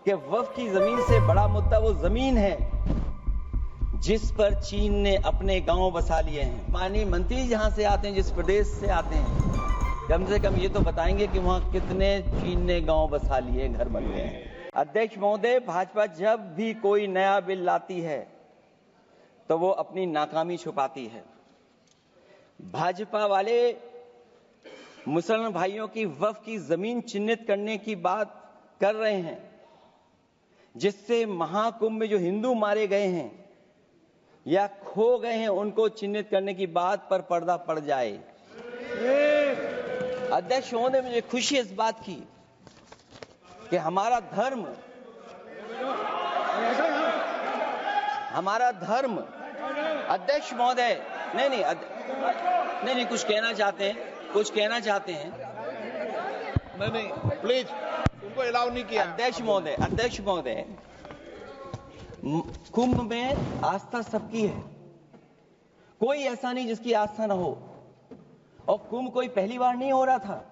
कि वक्फ की जमीन से बड़ा मुद्दा वो जमीन है जिस पर चीन ने अपने गांव बसा लिए हैं। माननीय मंत्री जहां से आते हैं, जिस प्रदेश से आते हैं, कम से कम ये तो बताएंगे कि वहां कितने चीन ने गांव बसा लिए, घर बन गए हैं। अध्यक्ष महोदय, भाजपा जब भी कोई नया बिल लाती है तो वो अपनी नाकामी छुपाती है। भाजपा वाले मुसलमान भाइयों की वक्फ की जमीन चिन्हित करने की बात कर रहे हैं, जिससे महाकुंभ में जो हिंदू मारे गए हैं या खो गए हैं उनको चिन्हित करने की बात पर पर्दा पड़ जाए। अध्यक्ष महोदय, मुझे खुशी इस बात की कि हमारा धर्म अध्यक्ष महोदय नहीं कुछ कहना चाहते हैं नहीं प्लीज, उनको अलाउ नहीं किया। अध्यक्ष महोदय, कुंभ में आस्था सबकी है, कोई ऐसा नहीं जिसकी आस्था ना हो। और कुंभ कोई पहली बार नहीं हो रहा था।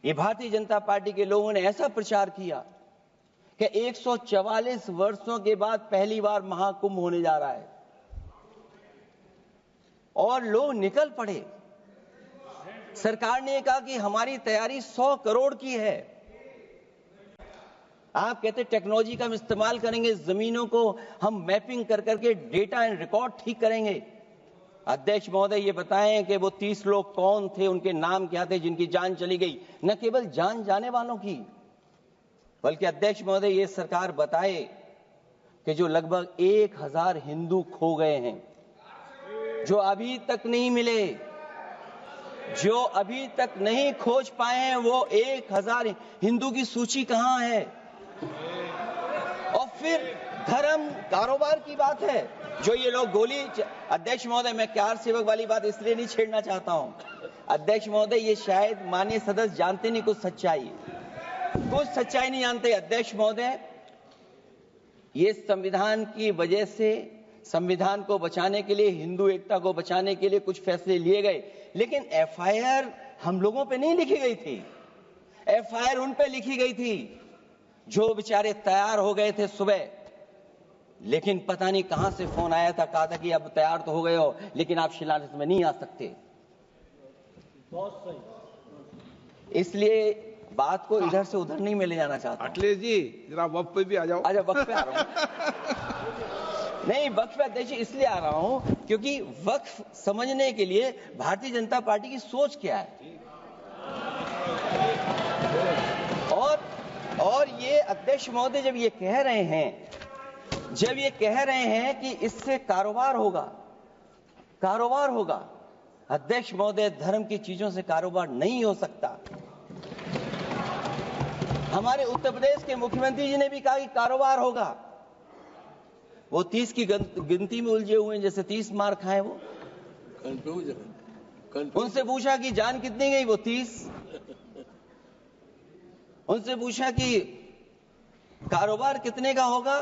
ये भारतीय जनता पार्टी के लोगों ने ऐसा प्रचार किया कि 144 वर्षों के बाद पहली बार महाकुंभ होने जा रहा है और लोग निकल पड़े। सरकार ने कहा कि हमारी तैयारी 100 करोड़ की है। आप कहते टेक्नोलॉजी का हम इस्तेमाल करेंगे, जमीनों को हम मैपिंग कर करके डेटा एंड रिकॉर्ड ठीक करेंगे। अध्यक्ष महोदय, ये बताएं कि वो 30 लोग कौन थे, उनके नाम क्या थे जिनकी जान चली गई, न केवल जान जाने वालों की, बल्कि अध्यक्ष महोदय ये सरकार बताए कि जो लगभग 1000 हिंदू खो गए हैं, जो अभी तक नहीं मिले, जो अभी तक नहीं खोज पाए हैं, वो 1000 हिंदू की सूची कहां है? और फिर धर्म कारोबार की बात है, जो ये लोग गोली। अध्यक्ष महोदय, मैं कार सेवक वाली बात इसलिए नहीं छेड़ना चाहता हूं। अध्यक्ष महोदय, ये शायद माननीय सदस्य जानते नहीं कुछ सच्चाई नहीं जानते। अध्यक्ष महोदय, ये संविधान की वजह से, संविधान को बचाने के लिए, हिंदू एकता को बचाने के लिए कुछ फैसले लिए गए, लेकिन एफआईआर हम लोगों पे नहीं लिखी गई थी। एफआईआर उन पे लिखी गई थी जो बेचारे तैयार हो गए थे सुबह, लेकिन पता नहीं कहां से फोन आया था, कहा था कि अब तैयार तो हो गए हो लेकिन आप शिलान्यास में नहीं आ सकते। बहुत सही। इसलिए बात को इधर से उधर नहीं में ले जाना चाहता। अखिलेश जी, जरा वक्त पे भी आ जाओ। अच्छा, वक्त पे आ रहा हूं। नहीं, वक्त पे अध्यक्ष इसलिए आ रहा हूं क्योंकि वक्त समझने के लिए भारतीय जनता पार्टी की सोच क्या है। और ये अध्यक्ष महोदय जब ये कह रहे हैं कि इससे कारोबार होगा, अध्यक्ष महोदय, धर्म की चीजों से कारोबार नहीं हो सकता। हमारे उत्तर प्रदेश के मुख्यमंत्री जी ने भी कहा कि कारोबार होगा। वो 30 की गिनती में उलझे हुए हैं, जैसे 30 मार खाए वो। उनसे पूछा कि जान कितनी गई, वो 30। उनसे पूछा कि कारोबार कितने का होगा,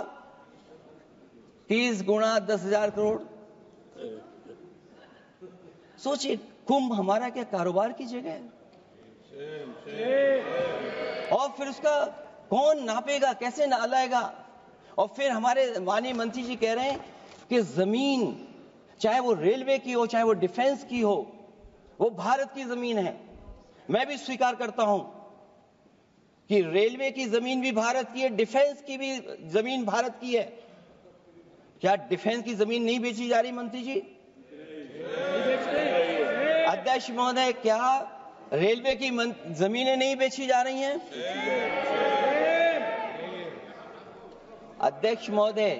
30 गुणा 10,000 करोड़। सोचिए, कुंभ हमारा क्या कारोबार की जगह है? और फिर उसका कौन नापेगा, कैसे नालाएगा? और फिर हमारे माननीय मंत्री जी कह रहे हैं कि जमीन, चाहे वो रेलवे की हो, चाहे वो डिफेंस की हो, वो भारत की जमीन है। मैं भी स्वीकार करता हूं कि रेलवे की जमीन भी भारत की है, डिफेंस की भी जमीन भारत की है। क्या डिफेंस की जमीन नहीं बेची जा रही मंत्री जी? अध्यक्ष महोदय, क्या रेलवे की जमीनें नहीं बेची जा रही हैं? अध्यक्ष महोदय,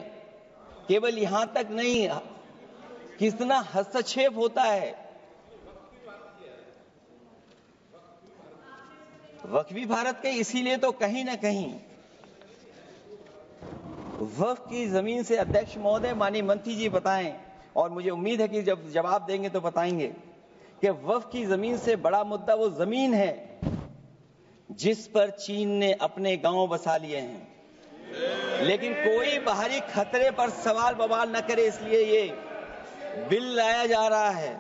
केवल यहां तक नहीं, कितना हस्तक्षेप होता है। वक्फ भी भारत के, इसीलिए तो कहीं ना कहीं वक्फ की जमीन से, अध्यक्ष महोदय, माननीय मंत्री जी बताएं, और मुझे उम्मीद है कि जब जवाब देंगे तो बताएंगे कि वक्फ की जमीन से बड़ा मुद्दा वो जमीन है जिस पर चीन ने अपने गांव बसा लिए हैं। लेकिन कोई बाहरी खतरे पर सवाल बवाल न करे, इसलिए ये बिल लाया जा रहा है।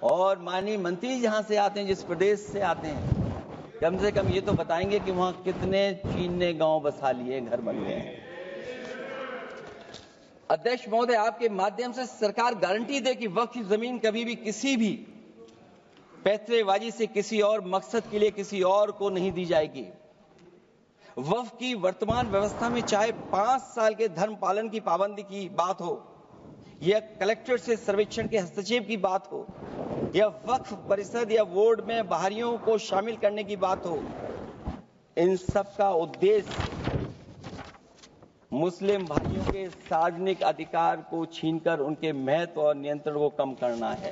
और माननीय मंत्री जहां से आते हैं, जिस प्रदेश से आते हैं, कम से कम ये तो बताएंगे कि वहां कितने चीन ने गांव बसा लिए, घर बन गए हैं। अध्यक्ष महोदय, आपके माध्यम से सरकार गारंटी दे कि वक्फ की जमीन कभी भी किसी भी पैतरेबाजी से किसी और मकसद के लिए किसी और को नहीं दी जाएगी। वक्फ की वर्तमान व्यवस्था में चाहे 5 साल के धर्म पालन की पाबंदी की बात हो, या कलेक्टर से सर्वेक्षण के हस्तक्षेप की बात हो, या वक्फ परिषद या बोर्ड में बाहरियों को शामिल करने की बात हो, इन सब का उद्देश्य मुस्लिम भाइयों के सार्वजनिक अधिकार को छीनकर उनके महत्व और नियंत्रण को कम करना है।